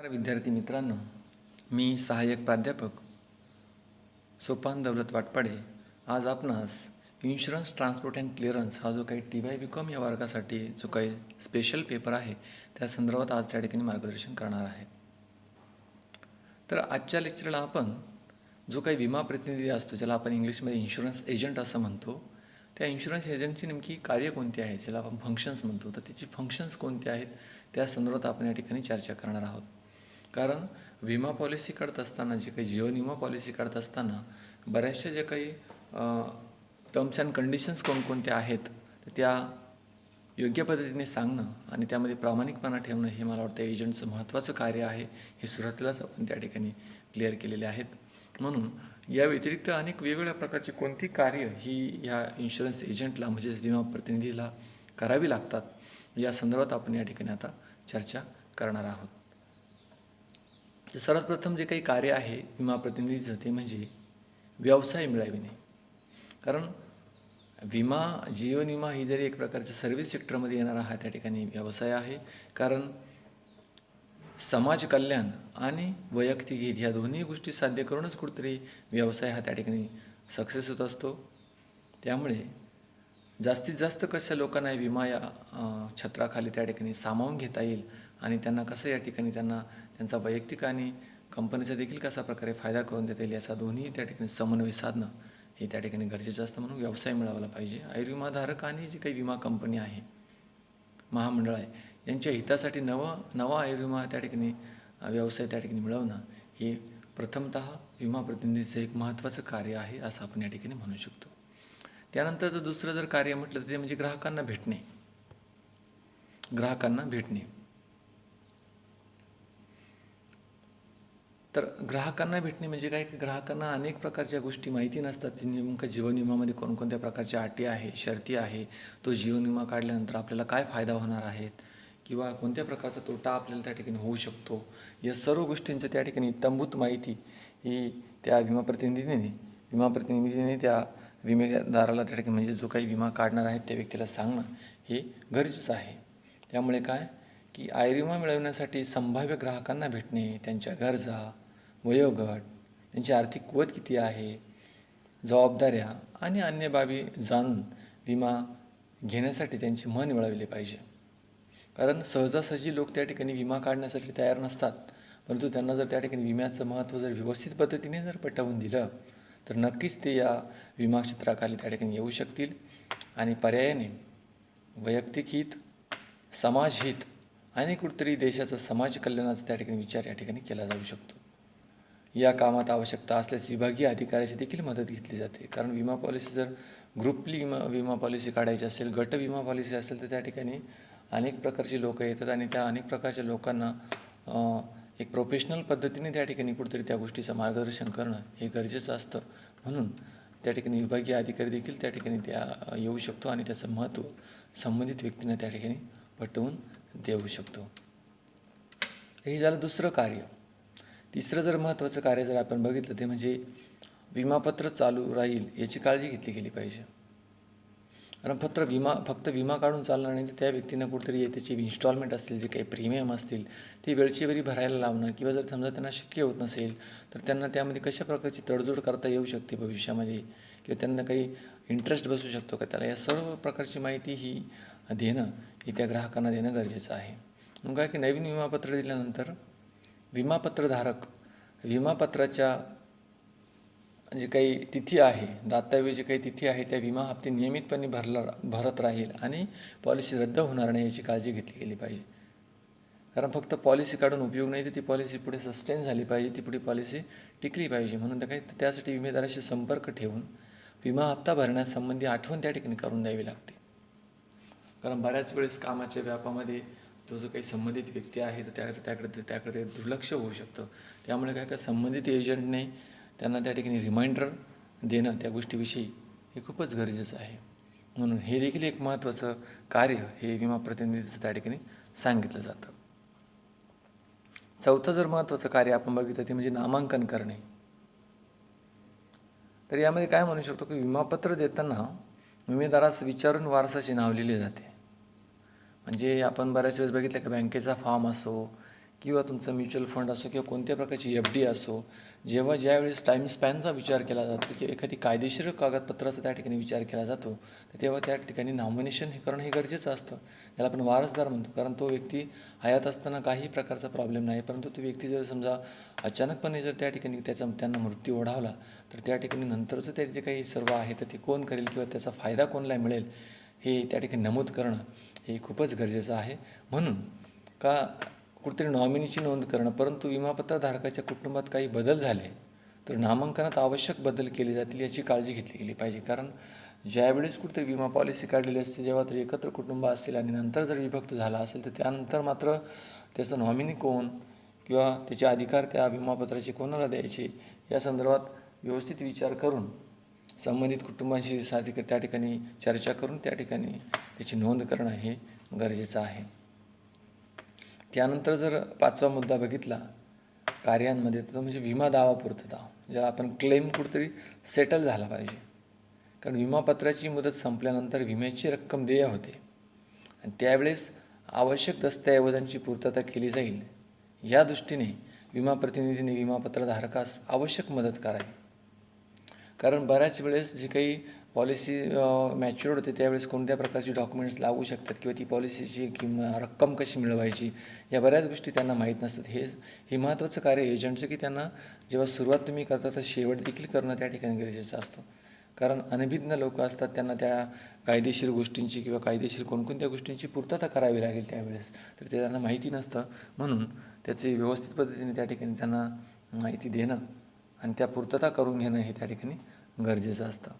विद्यार्थी मित्रांनो, मी सहाय्यक प्राध्यापक सोपान दौलत वाटपाडे आज आपणास इन्शुरन्स ट्रान्सपोर्ट अँड क्लिअरन्स हा जो काही TY BCom या वर्गासाठी जो काही स्पेशल पेपर आहे त्या संदर्भात आज त्या ठिकाणी मार्गदर्शन करणार आहे. तर आजच्या लेक्चरला आपण जो काही विमा प्रतिनिधी असतो, ज्याला आपण इंग्लिशमध्ये इन्शुरन्स एजंट असं म्हणतो, त्या इन्शुरन्स एजंटची नेमकी कार्य कोणती आहेत, ज्याला आपण फंक्शन्स म्हणतो, तर त्याची फंक्शन्स कोणते आहेत त्या संदर्भात आपण या ठिकाणी चर्चा करणार आहोत. कारण विमा पॉलिसी काढत असताना, जे काही जीवन विमा पॉलिसी काढत असताना बऱ्याचशा जे काही टर्म्स अँड कंडिशन्स कोणकोणत्या आहेत त्या योग्य पद्धतीने सांगणं आणि त्यामध्ये प्रामाणिकपणा ठेवणं हे मला वाटतं एजंटचं महत्त्वाचं कार्य आहे. हे सुरुवातीलाच आपण त्या ठिकाणी क्लिअर केलेले आहेत. म्हणून या व्यतिरिक्त अनेक वेगवेगळ्या प्रकारची कोणती कार्य ही ह्या इन्शुरन्स एजंटला म्हणजेच विमा प्रतिनिधीला करावी लागतात, या संदर्भात आपण या ठिकाणी आता चर्चा करणार आहोत. तर सर्वात प्रथम जे काही कार्य आहे विमा प्रतिनिधीचं ते म्हणजे व्यवसाय मिळविणे. कारण जीवन विमा ही जरी एक प्रकारच्या सर्व्हिस सेक्टरमध्ये येणारा हा त्या ठिकाणी व्यवसाय आहे. कारण समाज कल्याण आणि वैयक्तिक हित ह्या दोन्ही गोष्टी साध्य करूनच कुठेतरी व्यवसाय हा त्या ठिकाणी सक्सेस होत असतो. त्यामुळे जास्तीत जास्त कशा लोकांना विमा या छत्राखाली त्या ठिकाणी सामावून घेता येईल आणि त्यांना कसं या ठिकाणी त्यांचा वैयक्तिक आणि कंपनीचा देखील कसा प्रकारे फायदा करून देता येईल याचा दोन्ही त्या ठिकाणी समन्वय साधणं हे त्या ठिकाणी गरजेचं असतं. म्हणून व्यवसाय मिळवला पाहिजे. आयुर्विमाधारक आणि जी काही विमा कंपनी आहे, महामंडळ आहे, यांच्या हितासाठी नवा आयुर्विमा त्या ठिकाणी व्यवसाय त्या ठिकाणी मिळवणं हे प्रथमतः विमा प्रतिनिधीचं एक महत्त्वाचं कार्य आहे असं आपण या ठिकाणी म्हणू शकतो. त्यानंतर दुसरं जर कार्य म्हटलं तर ते म्हणजे ग्राहकांना भेटणे. तर ग्राहकांना भेटणे म्हणजे काय, की ग्राहकांना अनेक प्रकारच्या गोष्टी माहिती नसतात. नेमकं जीवन विमामध्ये कोणकोणत्या प्रकारच्या अटी आहे, शर्ती आहे, तो जीवन विमा काढल्यानंतर आपल्याला काय फायदा होणार आहेत किंवा कोणत्या प्रकारचा तोटा आपल्याला त्या ठिकाणी होऊ शकतो, या सर्व गोष्टींचं त्या ठिकाणी इत्थंभूत माहिती ही त्या विमा प्रतिनिधीने त्या विमेदाराला त्या ठिकाणी म्हणजे जो काही विमा काढणार आहे त्या व्यक्तीला सांगणं हे गरजेचं आहे. त्यामुळे काय, की आयुर्विमा मिळवण्यासाठी संभाव्य ग्राहकांना भेटणे, त्यांच्या गरजा, वयोगट, त्यांची आर्थिक कुवत किती आहे, जबाबदाऱ्या आणि अन्य बाबी जाणून विमा घेण्यासाठी त्यांचे मन वळविले पाहिजे. कारण सहजासहजी लोक त्या ठिकाणी विमा काढण्यासाठी तयार नसतात, परंतु त्यांना जर त्या ठिकाणी विम्याचं महत्त्व जर व्यवस्थित पद्धतीने जर पटवून दिलं तर नक्कीच ते या विमा क्षेत्राखाली त्या ठिकाणी येऊ शकतील आणि पर्यायाने वैयक्तिक हित, समाजहित आणि कुठेतरी देशाचं समाज कल्याणाचा त्या ठिकाणी विचार या ठिकाणी केला जाऊ शकतो. या कामात आवश्यकता असल्यास विभागीय अधिकाऱ्याची देखील मदत घेतली जाते. कारण विमा पॉलिसी जर ग्रुपली विमा पॉलिसी काढायची असेल, गट विमा पॉलिसी असेल, तर त्या ठिकाणी अनेक प्रकारची लोकं येतात आणि त्या अनेक प्रकारच्या लोकांना एक प्रोफेशनल पद्धतीने त्या ठिकाणी कुठेतरी त्या गोष्टीचं मार्गदर्शन करणं हे गरजेचं असतं. म्हणून त्या ठिकाणी विभागीय अधिकारी देखील त्या ठिकाणी येऊ शकतो आणि त्याचं महत्त्व संबंधित व्यक्तींना त्या ठिकाणी पटवून देऊ शकतो. हे झालं दुसरं कार्य. तिसरं जर महत्त्वाचं कार्य जर आपण बघितलं ते म्हणजे विमापत्र चालू राहील याची काळजी घेतली गेली पाहिजे. कारण फक्त विमा काढून चालणार नाही, तर त्या व्यक्तींना कुठेतरी त्याची इन्स्टॉलमेंट असतील, जे काही प्रीमियम असतील ते वेळची वेळी भरायला लावणं किंवा जर समजा त्यांना शक्य होत नसेल तर त्यांना त्यामध्ये कशा प्रकारची तडजोड करता येऊ शकते भविष्यामध्ये किंवा त्यांना काही इंटरेस्ट बसू शकतो का त्याला, या सर्व प्रकारची माहिती ही देणं हे त्या ग्राहकांना देणं गरजेचं आहे. मग काय, की नवीन विमापत्र दिल्यानंतर विमापत्रधारक विमापत्राच्या जे काही तिथी आहे, दातव्य जे काही तिथी आहे, त्या विमा हप्ते नियमितपणे भरत राहील आणि पॉलिसी रद्द होणार नाही याची काळजी घेतली गेली पाहिजे. कारण फक्त पॉलिसी काढून उपयोग नाही, तर ती पॉलिसी पुढे सस्टेन झाली पाहिजे, ती पुढे पॉलिसी टिकली पाहिजे. म्हणून त्यासाठी विमेदाराशी संपर्क ठेवून विमा हप्ता भरण्यासंबंधी आठवण त्या ठिकाणी करून द्यावी लागते. कारण बऱ्याच वेळेस कामाच्या व्यापामध्ये तो जो काही संबंधित व्यक्ती आहे तर त्याकडे दुर्लक्ष होऊ शकतं. त्यामुळे काय संबंधित एजंटने त्यांना त्या ठिकाणी रिमाइंडर देणं त्या गोष्टीविषयी हे खूपच गरजेचं आहे. म्हणून हे देखील एक महत्त्वाचं कार्य हे विमा प्रतिनिधीचं त्या ठिकाणी सांगितलं जातं. चौथं जर महत्त्वाचं कार्य आपण बघितलं ते म्हणजे नामांकन करणे. तर यामध्ये काय म्हणू शकतो, की विमापत्र देताना विमेदारास विचारून वारसाचे नाव लिहिले जाते. म्हणजे आपण बऱ्याच वेळेस बघितलं की बँकेचा फॉर्म असो किंवा तुमचं म्युच्युअल फंड असो किंवा कोणत्या प्रकारची FD असो, जेव्हा ज्यावेळेस टाईम स्पॅनचा विचार केला जातो किंवा एखादी कायदेशीर कागदपत्राचा त्या ठिकाणी विचार केला जातो, तर तेव्हा त्या ठिकाणी नॉमिनेशन हे करणं हे गरजेचं असतं. त्याला आपण वारसदार म्हणतो, कारण तो व्यक्ती हयात असताना काही प्रकारचा प्रॉब्लेम नाही, परंतु तो व्यक्ती जर समजा अचानकपणे जर त्या ठिकाणी त्यांना मृत्यू ओढावला, तर त्या ठिकाणी नंतरचं ते जे काही सर्व आहे तर ते कोण करेल किंवा त्याचा फायदा कोणाला मिळेल हे त्या ठिकाणी नमूद करणं हे खूपच गरजेचं आहे. म्हणून का कुठेतरी नॉमिनीची नोंद करणं, परंतु विमापत्रधारकाच्या कुटुंबात काही बदल झाले तर नामांकनात आवश्यक बदल केले जातील याची काळजी घेतली गेली पाहिजे. कारण ज्यावेळेस कुठेतरी विमा पॉलिसी काढलेली असते, जेव्हा तरी एकत्र कुटुंब असतील आणि नंतर जर विभक्त झाला असेल, तर त्यानंतर मात्र त्याचं नॉमिनी कोण किंवा त्याचे अधिकार त्या विमापत्राचे कोणाला द्यायचे या संदर्भात व्यवस्थित विचार करून संबंधित कुटुंबांशी त्या ठिकाणी चर्चा करून त्या ठिकाणी त्याची नोंद करणं हे गरजेचं आहे. त्यानंतर जर 5वा मुद्दा बघितला कार्यांमध्ये, तर म्हणजे विमा दावा पूर्तता, ज्याला आपण क्लेम कुठेतरी सेटल झाला पाहिजे. कारण विमापत्राची मुदत संपल्यानंतर विम्याची रक्कम देय होते आणि त्यावेळेस आवश्यक दस्तऐवजांची पूर्तता केली जाईल, या दृष्टीने विमा प्रतिनिधीने विमापत्रधारकास आवश्यक मदत करावी. कारण बऱ्याच वेळेस जी काही पॉलिसी मॅच्युअर्ड होते त्यावेळेस कोणत्या प्रकारची डॉक्युमेंट्स लागू शकतात किंवा ती पॉलिसीची रक्कम कशी मिळवायची या बऱ्याच गोष्टी त्यांना माहीत नसतात. हे महत्त्वाचं कार्य एजंटचं, की त्यांना जेव्हा सुरुवात तुम्ही करता तर शेवट देखील करणं त्या ठिकाणी गरजेचं असतं. कारण अनभिज्ञ लोक असतात, त्यांना त्या कायदेशीर गोष्टींची किंवा कायदेशीर कोणकोणत्या गोष्टींची पूर्तता करावी लागेल त्यावेळेस, तर ते त्यांना माहिती नसतं. म्हणून त्याचे व्यवस्थित पद्धतीने त्या ठिकाणी त्यांना माहिती देणं आणि त्या पूर्तता करून घेणं हे त्या ठिकाणी गरजेचं असतं.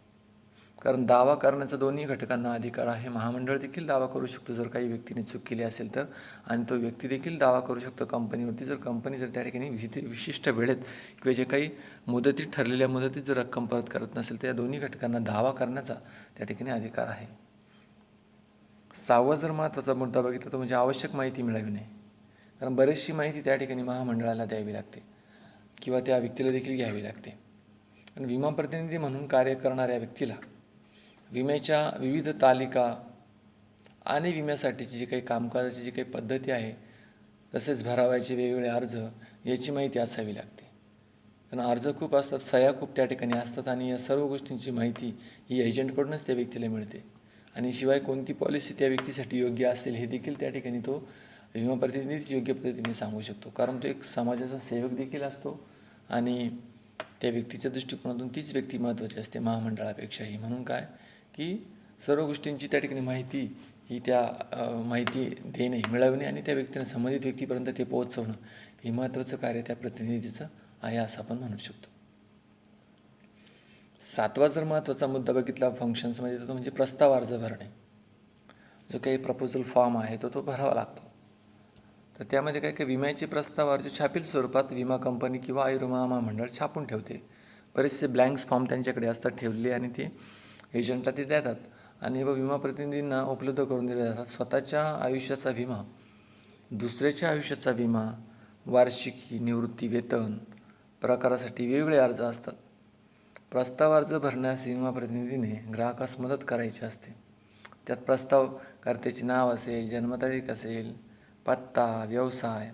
कारण दावा करण्याचा दोन्ही घटकांना अधिकार आहे. महामंडळ देखील दावा करू शकतो जर काही व्यक्तीने चूक केली असेल तर, आणि तो व्यक्ती देखील दावा करू शकतो कंपनीवरती जर कंपनी जर त्या ठिकाणी विशिष्ट वेळेत किंवा जे काही मुदतीत ठरलेल्या मुदतीत जर रक्कम परत करत नसेल तर या दोन्ही घटकांना दावा करण्याचा त्या ठिकाणी अधिकार आहे. 6वा जर महत्त्वाचा मुद्दा बघितला तो म्हणजे आवश्यक माहिती मिळविणे. कारण बरीचशी माहिती त्या ठिकाणी महामंडळाला द्यावी लागते किंवा त्या व्यक्तीला देखील घ्यावी लागते. आणि विमा प्रतिनिधी म्हणून कार्य करणाऱ्या व्यक्तीला विम्याच्या विविध तालिका आणि विम्यासाठीची जी काही कामकाजाची जी काही पद्धती आहे, तसेच भरावायचे वेगवेगळे अर्ज याची माहिती असावी लागते. कारण अर्ज खूप असतात, सह्या खूप त्या ठिकाणी असतात आणि या सर्व गोष्टींची माहिती ही एजंटकडूनच त्या व्यक्तीला मिळते. आणि शिवाय कोणती पॉलिसी त्या व्यक्तीसाठी योग्य असेल हे देखील त्या ठिकाणी तो विमा प्रतिनिधीच योग्य पद्धतीने सांगू शकतो. कारण तो एक समाजाचा सेवक देखील असतो आणि त्या व्यक्तीच्या दृष्टिकोनातून तीच व्यक्ती महत्त्वाची असते महामंडळापेक्षाही. म्हणून काय की सर्व गोष्टींची त्या ठिकाणी माहिती ही माहिती देणे, मिळवणे आणि त्या व्यक्तीला संबंधित व्यक्तीपर्यंत ते पोहोचवणं हे महत्त्वाचं कार्य त्या प्रतिनिधीचं आहे असं आपण म्हणू शकतो. 7वा जर महत्त्वाचा मुद्दा बघितला फंक्शन्समध्ये तर तो म्हणजे प्रस्ताव अर्ज भरणे. जो काही प्रपोजल फॉर्म आहे तो भरावा लागतो. तर त्यामध्ये काय काय विम्याचे प्रस्ताव अर्ज छापील स्वरूपात विमा कंपनी किंवा आयुर्विमा महामंडळ छापून ठेवते. बरेचसे ब्लँक्स फॉर्म त्यांच्याकडे असतात ठेवलेले आणि ते एजंटला ते देतात आणि विमा प्रतिनिधींना उपलब्ध करून दिले जातात. स्वतःच्या आयुष्याचा विमा, दुसऱ्याच्या आयुष्याचा विमा, वार्षिकी, निवृत्ती वेतन प्रकारासाठी वेगवेगळे अर्ज असतात. प्रस्ताव अर्ज भरण्यास विमा प्रतिनिधीने ग्राहकास मदत करायची असते. त्यात प्रस्तावकर्त्याचे नाव असेल, जन्मतारीख असेल, पत्ता, व्यवसाय,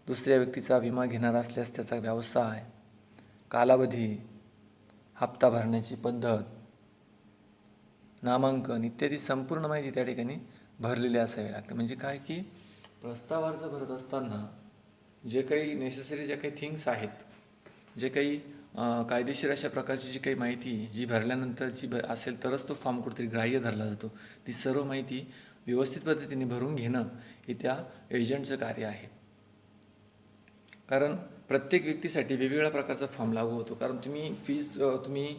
दुसऱ्या व्यक्तीचा विमा घेणार असल्यास त्याचा व्यवसाय, कालावधी, हप्ता भरण्याची पद्धत, नामांकन इत्यादी संपूर्ण माहिती त्या ठिकाणी भरलेली असावी लागते. म्हणजे काय की प्रस्ताव अर्ज भरत असताना जे काही नेसेसरी ज्या काही थिंग्स आहेत, जे काही कायदेशीर अशा प्रकारची जी काही माहिती जी भरल्यानंतर असेल तरच तो फॉर्म कुठेतरी ग्राह्य धरला जातो. ती सर्व माहिती व्यवस्थित पद्धतीने भरून घेणं हे त्या एजंटचं कार्य आहे. कारण प्रत्येक व्यक्तीसाठी वेगवेगळ्या प्रकारचा फॉर्म लागू होतो. कारण तुम्ही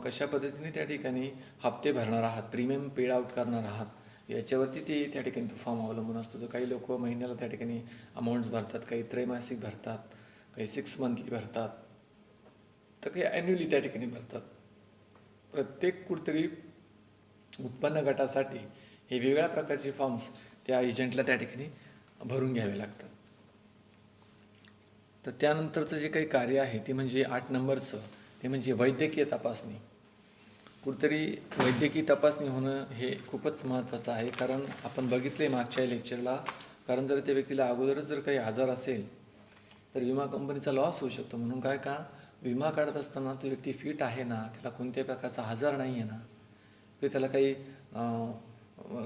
कशा पद्धतीने त्या ठिकाणी हप्ते भरणार आहात, प्रीमियम पेड आउट करणार आहात याच्यावरती ते त्या ठिकाणी तो फॉर्म अवलंबून असतो. तर काही लोक महिन्याला त्या ठिकाणी अमाऊंट्स भरतात, काही त्रैमासिक भरतात, काही 6 मंथली भरतात, तर काही ॲन्युअली त्या ठिकाणी भरतात. प्रत्येक कुठतरी उत्पन्न गटासाठी हे वेगवेगळ्या प्रकारचे फॉर्म्स त्या एजंटला त्या ठिकाणी भरून घ्यावे लागतात. तर त्यानंतरचं जे काही कार्य आहे ते म्हणजे 8 नंबरचं, ते म्हणजे वैद्यकीय तपासणी. कुठतरी वैद्यकीय तपासणी होणं हे खूपच महत्त्वाचं आहे. कारण आपण बघितले मागच्या लेक्चरला कारण जर त्या व्यक्तीला अगोदरच जर काही आजार असेल तर विमा कंपनीचा लॉस होऊ शकतो. म्हणून काय का विमा काढत असताना तो व्यक्ती फिट आहे ना, त्याला कोणत्याही प्रकारचा आजार नाही आहे ना, किंवा त्याला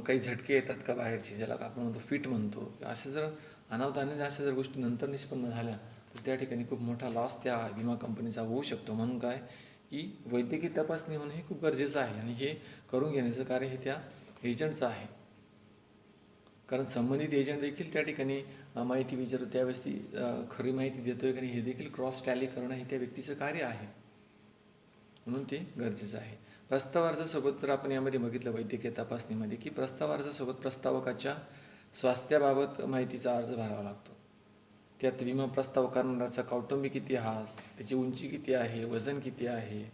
काही झटके येतात का बाहेरची, ज्याला आपण म्हणतो फिट म्हणतो, असे जर अनावधानाने अशा जर गोष्टी नंतर निष्पन्न झाल्या तर त्या ठिकाणी खूप मोठा लॉस त्या विमा कंपनीचा होऊ शकतो. म्हणून काय की वैद्यकीय तपासणी होणं हे खूप गरजेचं आहे आणि हे करून घेण्याचं कार्य हे त्या एजंटचं आहे. कारण संबंधित एजंट देखील त्या ठिकाणी माहिती विचारतो, त्यावेळेस ती खरी माहिती देतोय की हे देखील क्रॉस टॅली करणं हे त्या व्यक्तीचं कार्य आहे. म्हणून ते गरजेचं आहे. प्रस्ताव अर्जासोबत जर आपण यामध्ये बघितलं वैद्यकीय तपासणीमध्ये की प्रस्ताव अर्जासोबत प्रस्तावकाच्या स्वास्थ्याबाबत माहितीचा अर्ज भरावा लागतो. त्यात विमा प्रस्ताव करणाऱ्याचा कौटुंबिक इतिहास, त्याची उंची किती आहे, वजन किती आहे,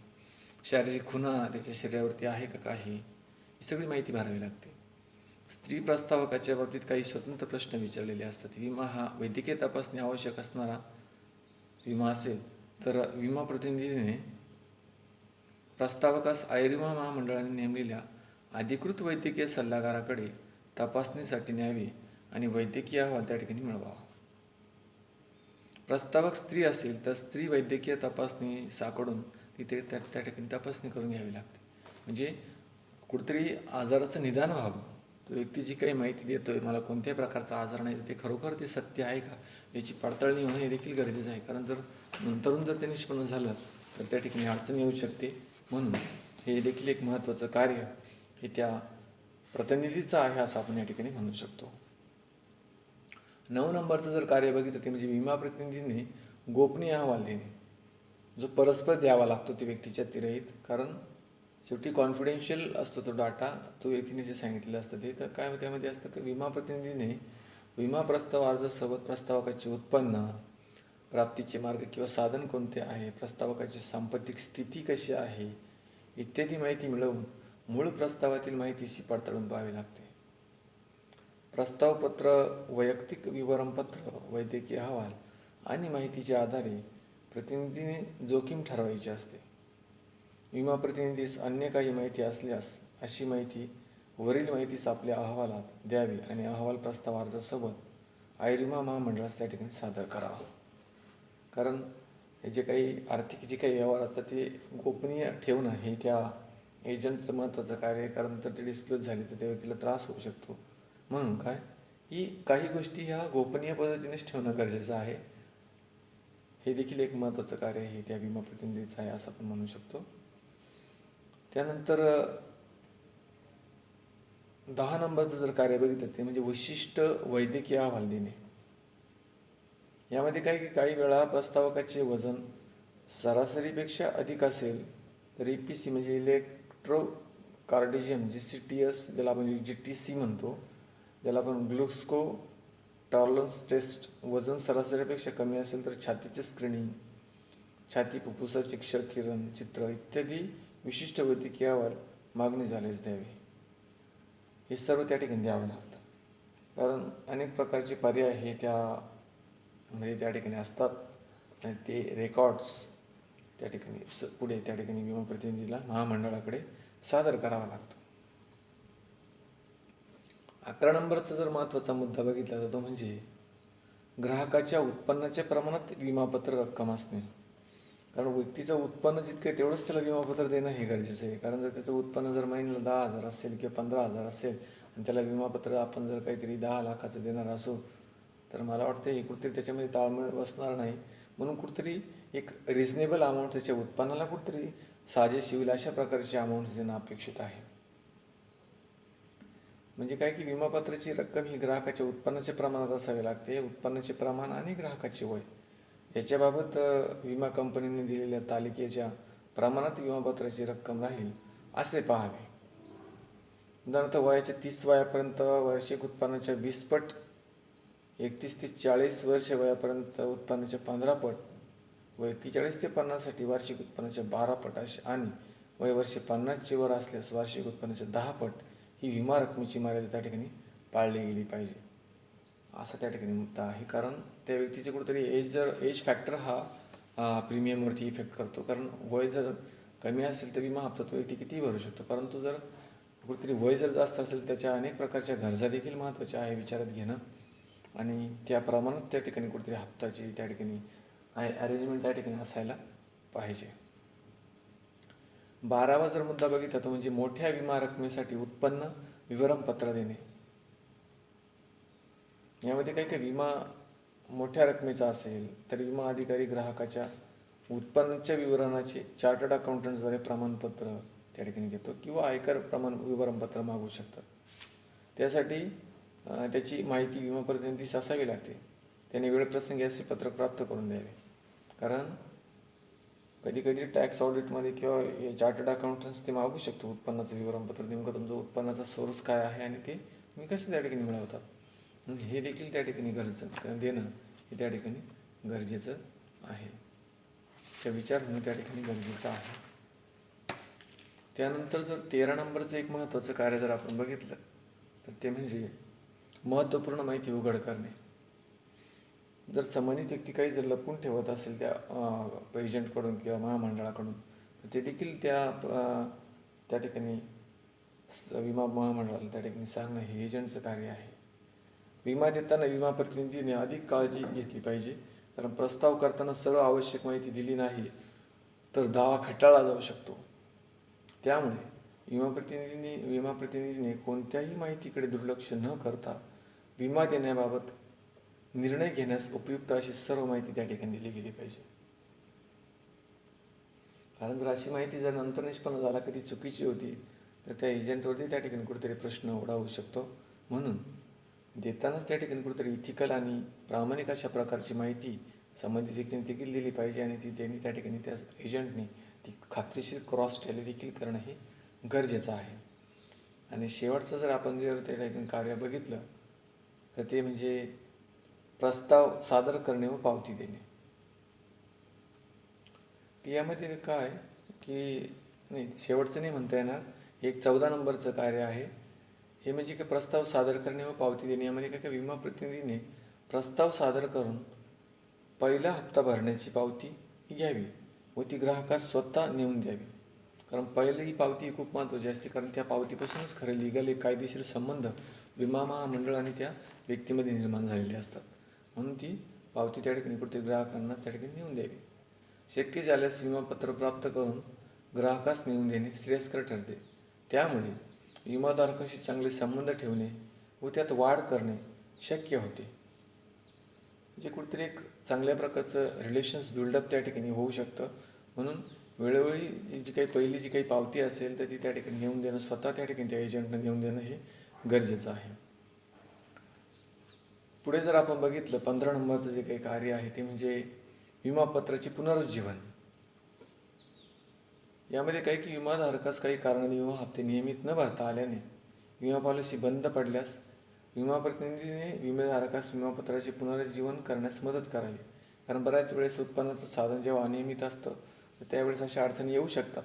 शारीरिक खुणा त्याच्या शरीरावरती आहे का काही, ही सगळी माहिती भरावी लागते. स्त्री प्रस्तावकाच्या बाबतीत काही स्वतंत्र प्रश्न विचारलेले असतात. विमा हा वैद्यकीय तपासणी आवश्यक असणारा विमा असेल तर विमा प्रतिनिधीने प्रस्तावकास आयुर्विमा महामंडळाने नेमलेल्या अधिकृत वैद्यकीय सल्लागाराकडे तपासणीसाठी न्यावे आणि वैद्यकीय अहवाल त्या ठिकाणी मिळवावा. प्रस्तावक स्त्री असेल तर स्त्री वैद्यकीय तपासणीसाकडून तिथे त्या ठिकाणी तपासणी करून घ्यावी लागते. म्हणजे कुठेतरी आजाराचं निदान व्हावं. तो व्यक्ती जी काही माहिती देतोय, मला कोणत्याही प्रकारचा आजार नाही, तर ते खरोखर ते सत्य आहे का याची पडताळणी होणं हे देखील गरजेचं आहे. कारण जर नंतरून जर ते निष्पन्न झालं तर त्या ठिकाणी अडचण येऊ शकते. म्हणून हे देखील एक महत्त्वाचं कार्य हे त्या प्रतिनिधीचं आहे असं आपण या ठिकाणी म्हणू शकतो. 9 नंबरचं जर कार्य बघितलं ते म्हणजे विमा प्रतिनिधीने गोपनीय अहवाल देणे, जो परस्पर द्यावा लागतो ते व्यक्तीच्या तिरहित. कारण शेवटी कॉन्फिडेन्शियल असतो तो डाटा, तो व्यक्तीने जे सांगितलेलं असतं ते. तर काय त्यामध्ये असतं की विमा प्रतिनिधीने विमा प्रस्ताव अर्जासोबत प्रस्तावकाचे उत्पन्न, प्राप्तीचे मार्ग किंवा साधन कोणते आहे, प्रस्तावकाची सांपत्तिक स्थिती कशी आहे इत्यादी माहिती मिळवून मूळ प्रस्तावातील माहितीशी पडताळून पाहावी लागते. प्रस्तावपत्र, वैयक्तिक विवरणपत्र, वैद्यकीय अहवाल आणि माहितीच्या आधारे प्रतिनिधीने जोखीम ठरवायची असते. विमा प्रतिनिधीस अन्य काही माहिती असल्यास अशी माहिती वरील माहितीच आपल्या अहवालात द्यावी आणि अहवाल प्रस्ताव अर्जासोबत आयुर्विमा महामंडळास त्या ठिकाणी सादर करावा. कारण हे जे काही आर्थिक जे काही व्यवहार असतात ते गोपनीय ठेवणं हे त्या एजंटचं महत्त्वाचं कार्य आहे. कारण जर ते डिस्क्लोज झाले तर त्या व्यक्तीला त्रास होऊ शकतो. म्हणून काय की काही गोष्टी ह्या गोपनीय पद्धतीनेच ठेवणं गरजेचं आहे. हे देखील एक महत्त्वाचं कार्य हे त्या विमा प्रतिनिधीचं आहे असं आपण म्हणू शकतो. त्यानंतर 10 नंबरचं जर कार्य बघितलं ते म्हणजे विशिष्ट वैद्यकीय अहवाल देणे. यामध्ये काही वेळा प्रस्तावकाचे वजन सरासरीपेक्षा अधिक असेल तर EPC म्हणजे इलेक्ट्रोकार्डिझियम GCTS, ज्याला आपण GTC म्हणतो, ज्याला आपण ग्लुस्को टॉलरन्स टेस्ट, वजन सरासरीपेक्षा कमी असेल तर छातीचे स्क्रीनिंग, छाती फुफ्फुसाचे क्षकिरण चित्र इत्यादी विशिष्ट वैद्यकीय अहवाल मागणी झाल्यास द्यावे. हे सर्व त्या ठिकाणी द्यावं लागतं. कारण अनेक प्रकारचे पर्याय हे त्या ठिकाणी असतात आणि ते रेकॉर्ड्स त्या ठिकाणी पुढे त्या ठिकाणी विमा प्रतिनिधीला महामंडळाकडे सादर करावा लागतो. 11 नंबरचा जर महत्त्वाचा मुद्दा बघितला तर तो म्हणजे ग्राहकाच्या उत्पन्नाच्या प्रमाणात विमापत्र रक्कम असणे. कारण व्यक्तीचं उत्पन्न जितकं आहे तेवढंच त्याला विमापत्र देणं हे गरजेचं आहे. कारण जर त्याचं उत्पन्न जर महिन्याला 10,000 असेल किंवा 15,000 असेल आणि त्याला विमापत्र आपण जर काहीतरी 10 लाखाचं देणार असो तर मला वाटतं हे कुठेतरी त्याच्यामध्ये ताळमेळ बसणार नाही. म्हणून कुठेतरी एक रिजनेबल अमाऊंट त्याच्या उत्पन्नाला कुठेतरी साजेशी होईल अशा प्रकारची अमाऊंट देणं अपेक्षित आहे. म्हणजे काय की विमापत्राची रक्कम ही ग्राहकाच्या उत्पन्नाच्या प्रमाणात असावी लागते. उत्पन्नाचे प्रमाण आणि ग्राहकाचे वय याच्याबाबत विमा कंपनीने दिलेल्या तालिकेच्या प्रमाणात विमापत्राची रक्कम राहील असे पाहावे. उदाहरणार्थ वयाच्या 30 वयापर्यंत वार्षिक उत्पन्नाच्या 20 पट, 31 ते 40 वर्ष वयापर्यंत उत्पन्नाच्या 15 पट, वय 41 ते 50 साठी वार्षिक उत्पन्नाच्या 12 पट असे आणि वय वर्ष 50 वर असल्यास वार्षिक उत्पन्नाच्या 10 पट ही विमा रकमेची मर्यादा त्या ठिकाणी पाळली गेली पाहिजे असा त्या ठिकाणी मुद्दा आहे. कारण त्या व्यक्तीचे कुठेतरी एज फॅक्टर हा प्रीमियमवरती इफेक्ट करतो. कारण वय जर कमी असेल तर विमा हप्ता तो व्यक्ती कितीही भरू शकतो. परंतु जर कुठेतरी वय जर जास्त असेल त्याच्या अनेक प्रकारच्या गरजा देखील महत्त्वाच्या आहे विचारात घेणं. आणि त्या प्रमाणात त्या ठिकाणी कुठेतरी हप्ताची त्या ठिकाणी अरेंजमेंट त्या ठिकाणी असायला पाहिजे. 12वा जर मुद्दा बघितला तो म्हणजे मोठ्या विमा रकमेसाठी उत्पन्न विवरणपत्र देणे. यामध्ये काही काही विमा मोठ्या रकमेचा असेल तर विमा अधिकारी ग्राहकाच्या उत्पन्नाच्या विवरणाचे चार्टर्ड अकाउंटंटद्वारे प्रमाणपत्र त्या ठिकाणी घेतो किंवा आयकर विवरणपत्र मागू शकतात. त्यासाठी त्याची माहिती विमा प्रतिनिधीस असावी लागते. त्याने वेळप्रसंगी असे पत्रक प्राप्त करून द्यावे. कारण कधी कधी टॅक्स ऑडिटमध्ये किंवा हे चार्टर्ड अकाउंटंट्स ते मागू शकतो उत्पन्नाचं विवरणपत्र, नेमकं तुमचं उत्पन्नाचा सोर्स काय आहे आणि ते तुम्ही कसे त्या ठिकाणी मिळवतात, हे देखील त्या ठिकाणी देणं हे त्या ठिकाणी गरजेचं आहे. त्या विचार होणं त्या ठिकाणी गरजेचं आहे. त्यानंतर जर 13 नंबरचं एक महत्त्वाचं कार्य जर आपण बघितलं तर ते म्हणजे महत्त्वपूर्ण माहिती उघड करणे. जर संबंधित व्यक्ती काही जर लपवून ठेवत असेल त्या एजंटकडून किंवा महामंडळाकडून तर ते देखील त्या ठिकाणी विमा महामंडळाला त्या ठिकाणी सांगणं हे एजंटचं कार्य आहे. विमा देताना विमा प्रतिनिधीने अधिक काळजी घेतली पाहिजे. कारण प्रस्ताव करताना सर्व आवश्यक माहिती दिली नाही तर दावा खटाळला जाऊ शकतो. त्यामुळे विमा प्रतिनिधीने कोणत्याही माहितीकडे दुर्लक्ष न करता विमा देण्याबाबत निर्णय घेण्यास उपयुक्त अशी सर्व माहिती त्या ठिकाणी दिली गेली पाहिजे. कारण जर अशी माहिती जर नंतर निष्पन्न झाला की ती चुकीची होती तर त्या एजंटवरती त्या ठिकाणी कुठेतरी प्रश्न उडा होऊ शकतो. म्हणून देतानाच त्या ठिकाणी कुठेतरी इथिकल आणि प्रामाणिक अशा प्रकारची माहिती संबंधित व्यक्तीने देखील दिली पाहिजे आणि त्यांनी त्या ठिकाणी त्या एजंटने ती खात्रीशीर क्रॉस टॅली देखील करणं हे गरजेचं आहे. आणि शेवटचं जर आपण जर त्या ठिकाणी कार्य बघितलं तर ते म्हणजे प्रस्ताव सादर करणे व पावती देणे. यामध्ये काय की नाही, शेवटचं नाही म्हणता येणार, एक 14 नंबरचं कार्य आहे. हे म्हणजे काय प्रस्ताव सादर करणे व पावती देणे. यामध्ये काय विमा प्रतिनिधीने प्रस्ताव सादर करून पहिला हप्ता भरण्याची पावती घ्यावी व ती ग्राहकास स्वतः नेऊन द्यावी. कारण पहिली ही पावती खूप महत्त्वाची असते. कारण त्या पावतीपासूनच खरं लिगल एक कायदेशीर संबंध विमा महामंडळ आणि त्या व्यक्तीमध्ये निर्माण झालेले असतात. म्हणून ती पावती त्या ठिकाणी कुठे ग्राहकांना त्या ठिकाणी नेऊन द्यावी. शक्य झाल्यास विमापत्र प्राप्त करून ग्राहकास नेऊन देणे श्रेयस्कर ठरते. त्यामुळे विमाधारकाशी चांगले संबंध ठेवणे व त्यात वाढ करणे शक्य होते. म्हणजे कुठेतरी एक चांगल्या प्रकारचं रिलेशन्स बिल्डअप त्या ठिकाणी होऊ शकतं. म्हणून वेळोवेळी पहिली जी काही पावती असेल तर ती त्या ठिकाणी नेऊन देणं, स्वतः त्या ठिकाणी त्या एजंटनं नेऊन देणं हे गरजेचं आहे. पुढे जर आपण बघितलं 15 नंबरचं जे काही कार्य आहे ते म्हणजे विमापत्राचे पुनरुज्जीवन. यामध्ये काही की विमाधारकास काही कारणाने विमा हप्ते नियमित न भरता आल्याने विमा पॉलिसी बंद पडल्यास विमा प्रतिनिधीने विमेधारकास विमापत्राचे पुनरुज्जीवन करण्यास मदत करावी. कारण बऱ्याच वेळेस उत्पन्नाचं साधन जेव्हा अनियमित असतं तर त्यावेळेस अशा अडचणी येऊ शकतात.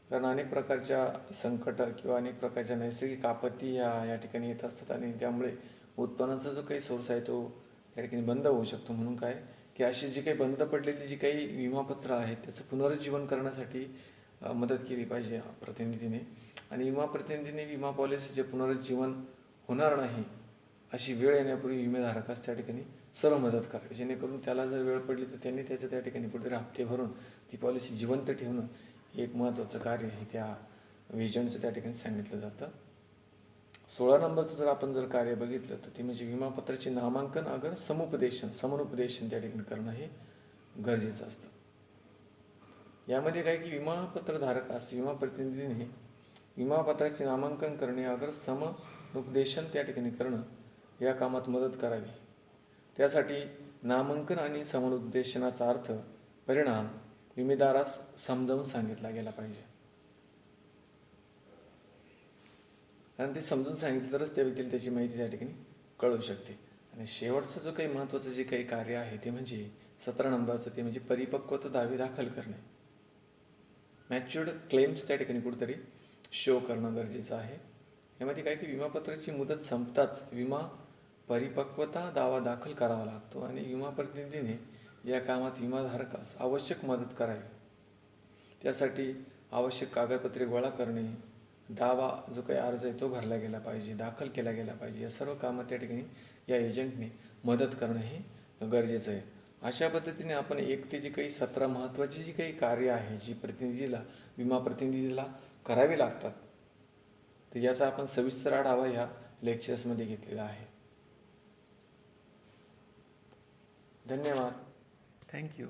कारण अनेक प्रकारच्या संकट किंवा अनेक प्रकारच्या नैसर्गिक आपत्ती या ठिकाणी येत असतात आणि त्यामुळे उत्पन्नाचा जो काही सोर्स आहे तो त्या ठिकाणी बंद होऊ शकतो. म्हणून काय की अशी जी काही बंद पडलेली जी काही विमापत्र आहेत त्याचं पुनरुज्जीवन करण्यासाठी मदत केली पाहिजे प्रतिनिधीने. आणि विमा प्रतिनिधीने विमा पॉलिसीचे पुनरुज्जीवन होणार नाही अशी वेळ येण्यापूर्वी विमेधारकास त्या ठिकाणी सर्व मदत करावी. जेणेकरून त्याला जर वेळ पडली तर त्यांनी त्याच्या त्या ठिकाणी कुठेतरी हप्ते भरून ती पॉलिसी जिवंत ठेवणं हे एक महत्त्वाचं कार्य हे त्या एजंटचं त्या ठिकाणी सांगितलं जातं. 16 नंबरचं जर आपण कार्य बघितलं तर ते म्हणजे विमापत्राचे नामांकन अगर समनुपदेशन त्या ठिकाणी करणं हे गरजेचं असतं. यामध्ये काय की विमापत्रधारकास विमा प्रतिनिधीने विमापत्राचे नामांकन करणे अगर समनुपदेशन त्या ठिकाणी करणं या कामात मदत करावी. त्यासाठी नामांकन आणि समनुपदेशनाचा अर्थ परिणाम विमेदारास समजावून सांगितला गेला पाहिजे. कारण ते समजून सांगितलं तरच त्या व्यक्तीला त्याची माहिती त्या ठिकाणी कळू शकते. आणि शेवटचं जो काही महत्त्वाचं जे काही कार्य आहे ते म्हणजे 17 नंबरचं ते म्हणजे परिपक्वता दावे दाखल करणे. मॅच्युअर्ड क्लेम्स त्या ठिकाणी कुठेतरी शो करणं गरजेचं आहे. यामध्ये काय की विमापत्राची मुदत संपताच विमा परिपक्वता दावा दाखल करावा लागतो आणि विमा प्रतिनिधीने या कामात विमाधारकास आवश्यक मदत करावी. त्यासाठी आवश्यक कागदपत्रे गोळा करणे, दावा जो काही अर्ज आहे तो भरला गेला पाहिजे, दाखल केला गेला पाहिजे. या सर्व कामं त्या ठिकाणी या एजंटने मदत करणं हे गरजेचं आहे. अशा पद्धतीने आपण 1 ते जी काही 17 महत्त्वाची जी काही कार्य आहे, जी विमा प्रतिनिधीला करावी लागतात, तर याचा आपण सविस्तर आढावा ह्या लेक्चर्समध्ये घेतलेला आहे. धन्यवाद. थँक्यू.